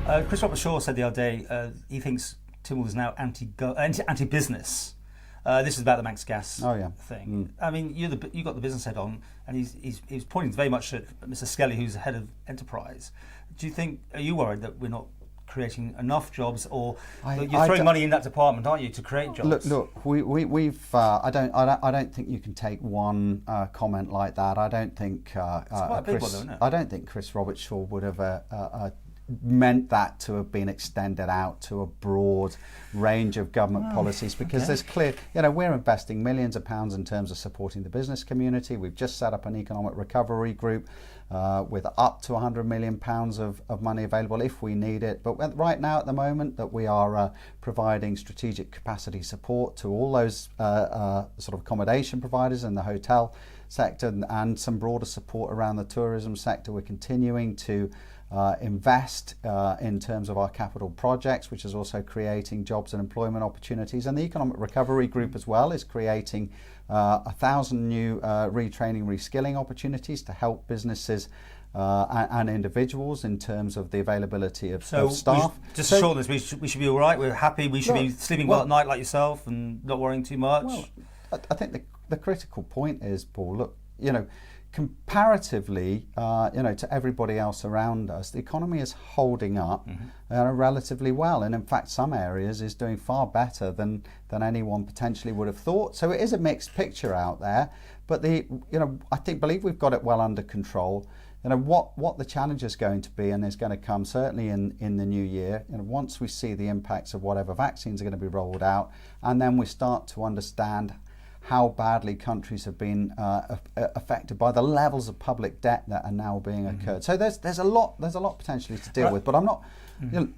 Chris Robert Shaw said the other day he thinks Tynwald is now anti-business. This is about the Manx gas thing. I mean, you got the business head on, and he's pointing very much at Mr. Skelly, who's the head of enterprise. Are you worried that we're not creating enough jobs, or you're throwing money in that department, aren't you, to create jobs? Look, we've. I don't think you can take one comment like that. I don't think. It's quite a big one, though, isn't it? I don't think Chris Robert Shaw would have meant that to have been extended out to a broad range of government policies, because there's clear, we're investing millions of pounds in terms of supporting the business community. We've just set up an economic recovery group with up to £100 million of money available if we need it. But right now, at the moment, that we are providing strategic capacity support to all those sort of accommodation providers in the hotel sector, and some broader support around the tourism sector. We're continuing to invest in terms of our capital projects, which is also creating jobs and employment opportunities. And the Economic Recovery Group as well is creating 1,000 new retraining, reskilling opportunities to help businesses and individuals in terms of the availability of staff. Just to shorten this, we should be all right. We're happy. We should be sleeping well at night like yourself and not worrying too much. Well, I think the critical point is, Paul, look, comparatively, to everybody else around us, the economy is holding up relatively well, and in fact, some areas is doing far better than anyone potentially would have thought. So it is a mixed picture out there, but I believe we've got it well under control. What the challenge is going to be, and is going to come certainly in the new year, once we see the impacts of whatever vaccines are going to be rolled out, and then we start to understand how badly countries have been affected by the levels of public debt that are now being occurred. So there's a lot potentially to deal with. But I'm not.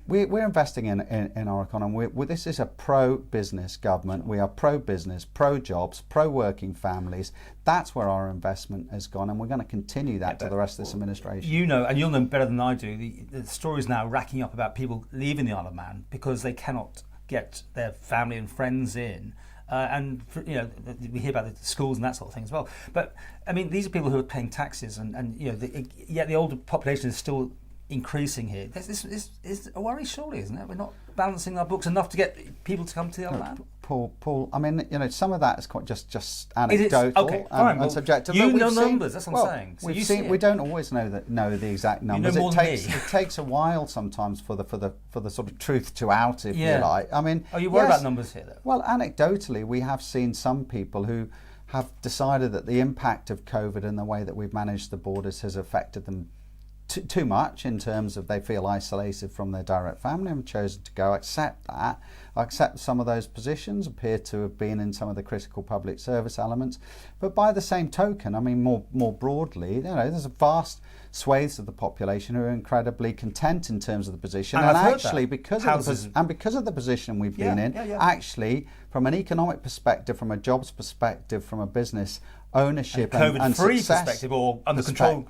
We're investing in our economy. This is a pro-business government. We are pro-business, pro-jobs, pro-working families. That's where our investment has gone, and we're going to continue that to the rest of this administration. And you'll know better than I do. The stories now racking up about people leaving the Isle of Man because they cannot get their family and friends in. We hear about the schools and that sort of thing as well. But I mean, these are people who are paying taxes, yet the older population is still increasing here. This is a worry, surely, isn't it? We're not balancing our books enough to get people to come to the Isle of Man. Paul. I mean, some of that is quite just anecdotal and subjective. You know numbers. That's what I'm saying. We don't always know the exact numbers. You know more than me. It takes a while sometimes for the sort of truth to out, if you like. I mean, are you worried about numbers here, though? Well, anecdotally, we have seen some people who have decided that the impact of COVID and the way that we've managed the borders has affected them too much, in terms of they feel isolated from their direct family, and chosen to go. Accept that. I accept some of those positions appear to have been in some of the critical public service elements, but by the same token, I mean, more broadly, there's a vast swathes of the population who are incredibly content in terms of the position, and actually because of the position we've been in, actually from an economic perspective, from a jobs perspective, from a business ownership and COVID-free success perspective, or under control.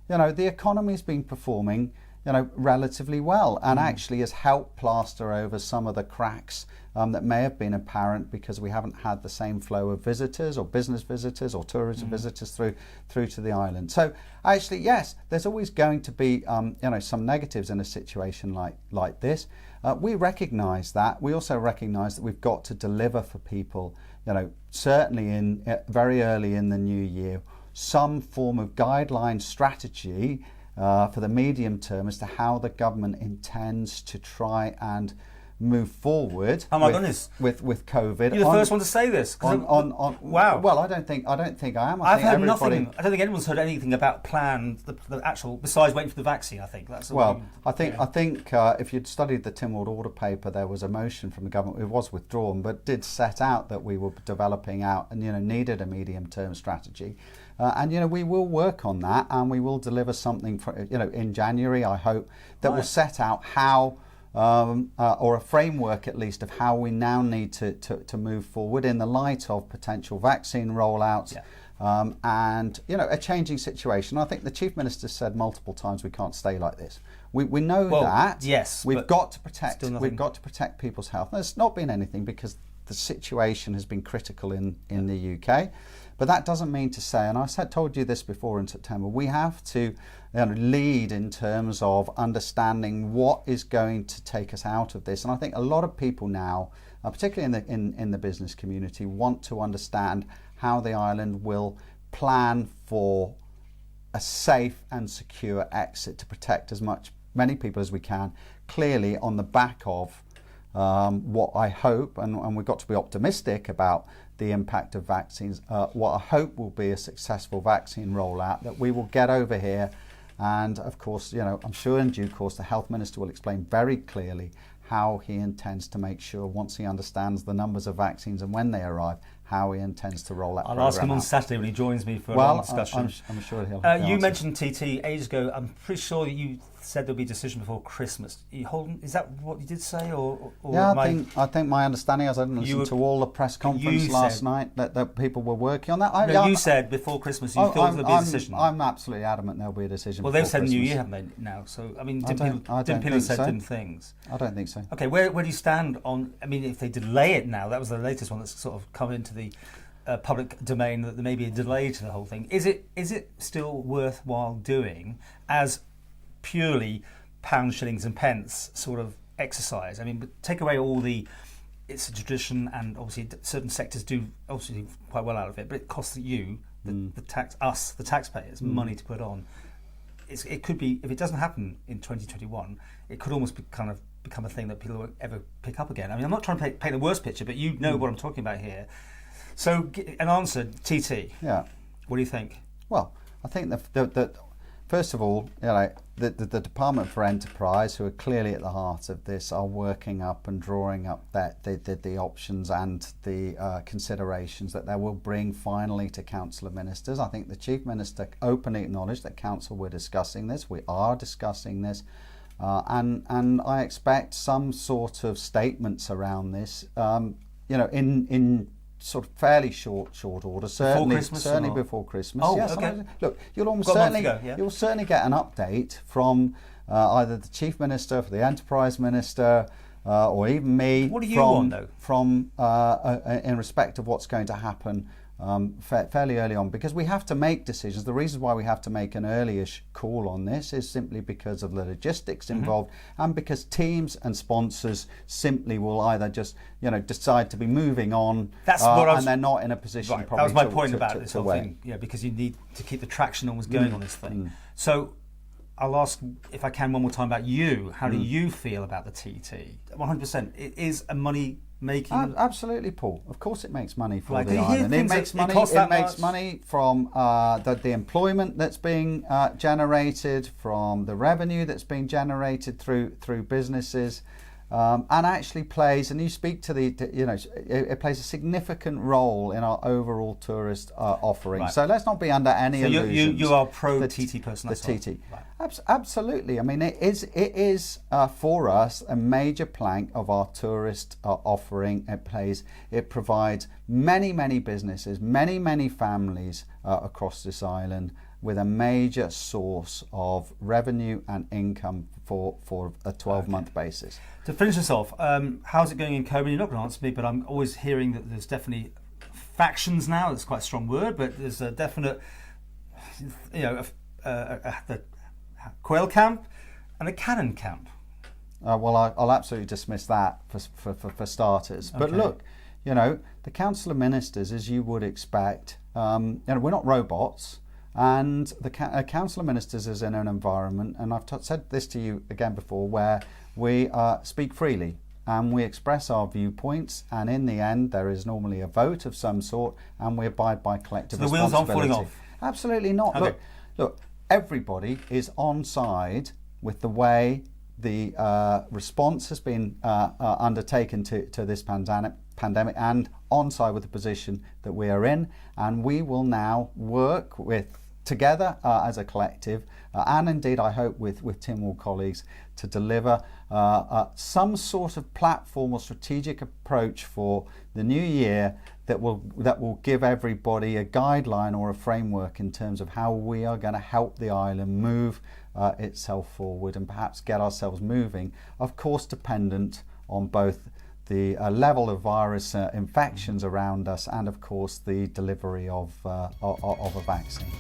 The economy's been performing, relatively well, and actually has helped plaster over some of the cracks that may have been apparent because we haven't had the same flow of visitors or business visitors or tourism visitors through to the island. So actually, yes, there's always going to be some negatives in a situation like this. We recognise that. We also recognise that we've got to deliver for people. Certainly very early in the new year, some form of guideline strategy for the medium term as to how the government intends to try and move forward with COVID. You're the first one to say this. Wow. Well, I don't think I am. I've heard nothing. I don't think anyone's heard anything about planned the actual, besides waiting for the vaccine. I think that's. I think if you'd studied the Tynwald Order paper, there was a motion from the government. It was withdrawn, but did set out that we were developing out and needed a medium-term strategy. We will work on that, and we will deliver something in January, I hope, that will set out how, or a framework at least, of how we now need to move forward in the light of potential vaccine rollouts. And a changing situation. I think the Chief Minister said multiple times we can't stay like this. We know that. Yes, we've got to protect people's health. There's not been anything because the situation has been critical in the UK. But that doesn't mean to say, and told you this before in September, we have to lead in terms of understanding what is going to take us out of this. And I think a lot of people now, particularly in the business community, want to understand how the island will plan for a safe and secure exit to protect many people as we can, clearly on the back of what I hope, and we've got to be optimistic about the impact of vaccines, what I hope will be a successful vaccine rollout, that we will get over here. And of course, I'm sure in due course the Health Minister will explain very clearly how he intends to make sure, once he understands the numbers of vaccines and when they arrive, how he intends to roll that program out. I'll ask him on Saturday when he joins me for a long discussion. I'm sure he'll. You mentioned TT ages ago. I'm pretty sure you said there'll be a decision before Christmas. Is that what you did say, or yeah? I think my understanding is I didn't listen to all the press conference last night that people were working on that. You said before Christmas you thought there'd be a decision. I'm absolutely adamant there'll be a decision. Well, they've said New Year, haven't they? Now, so I mean, different people said different things. I don't think so. Okay, where do you stand on? I mean, if they delay it now, that was the latest one that's sort of come into the public domain, that there may be a delay to the whole thing. Is it still worthwhile doing as purely pounds, shillings and pence sort of exercise? I mean, but take away all it's a tradition, and obviously certain sectors do obviously quite well out of it, but it costs you, the taxpayers, money to put on. It could be, if it doesn't happen in 2021, it could almost become a thing that people won't ever pick up again. I mean, I'm not trying to paint the worst picture, but you know what I'm talking about here. So, an answer, TT. Yeah. What do you think? Well, I think that first of all, the Department for Enterprise, who are clearly at the heart of this, are working up and drawing up the options and the considerations that they will bring finally to Council of Ministers. I think the Chief Minister openly acknowledged that Council were discussing this. We are discussing this. And I expect some sort of statements around this, in sort of fairly short order, certainly before Christmas. Oh, yes, okay. Look, you'll certainly get an update from either the Chief Minister, for the Enterprise Minister, or even me. What do you want, though? From in respect of what's going to happen fairly early on, because we have to make decisions. The reason why we have to make an early-ish call on this is simply because of the logistics involved, and because teams and sponsors simply will either just decide to be moving on, and they're not in a position. Right, that was my point about this whole thing. Yeah, because you need to keep the traction always going on this thing. So I'll ask, if I can, one more time about you. How do you feel about the TT? 100%. It is a money making. Absolutely, Paul. Of course, it makes money for Like, the island. It makes money. It makes money from the employment that's being generated, from the revenue that's being generated through businesses, and actually plays. And you speak to it plays a significant role in our overall tourist offering. Right. So let's not be under any illusions. You are pro TT person. The TT. Right. Absolutely. I mean, it is for us a major plank of our tourist offering. It provides many businesses, many families across this island with a major source of revenue and income for a 12-month basis. To finish this off, how's it going in Coburn? You're not going to answer me, but I'm always hearing that there's definitely factions now. That's quite a strong word, but there's a definite, the Quail camp and the Cannan camp. Well, I'll absolutely dismiss that for starters. But look, the Council of Ministers, as you would expect, we're not robots. And the Council of Ministers is in an environment, and I've said this to you again before, where we speak freely and we express our viewpoints, and in the end there is normally a vote of some sort, and we abide by collective responsibility. The wheels aren't falling off? Absolutely not. Okay. Look, everybody is on side with the way the response has been undertaken to this pandemic, and on side with the position that we are in, and we will now work together as a collective, and indeed I hope with Tim Wall colleagues, to deliver some sort of platform or strategic approach for the new year that will give everybody a guideline or a framework in terms of how we are going to help the island move itself forward and perhaps get ourselves moving, of course dependent on both the level of virus infections around us, and of course the delivery of a vaccine.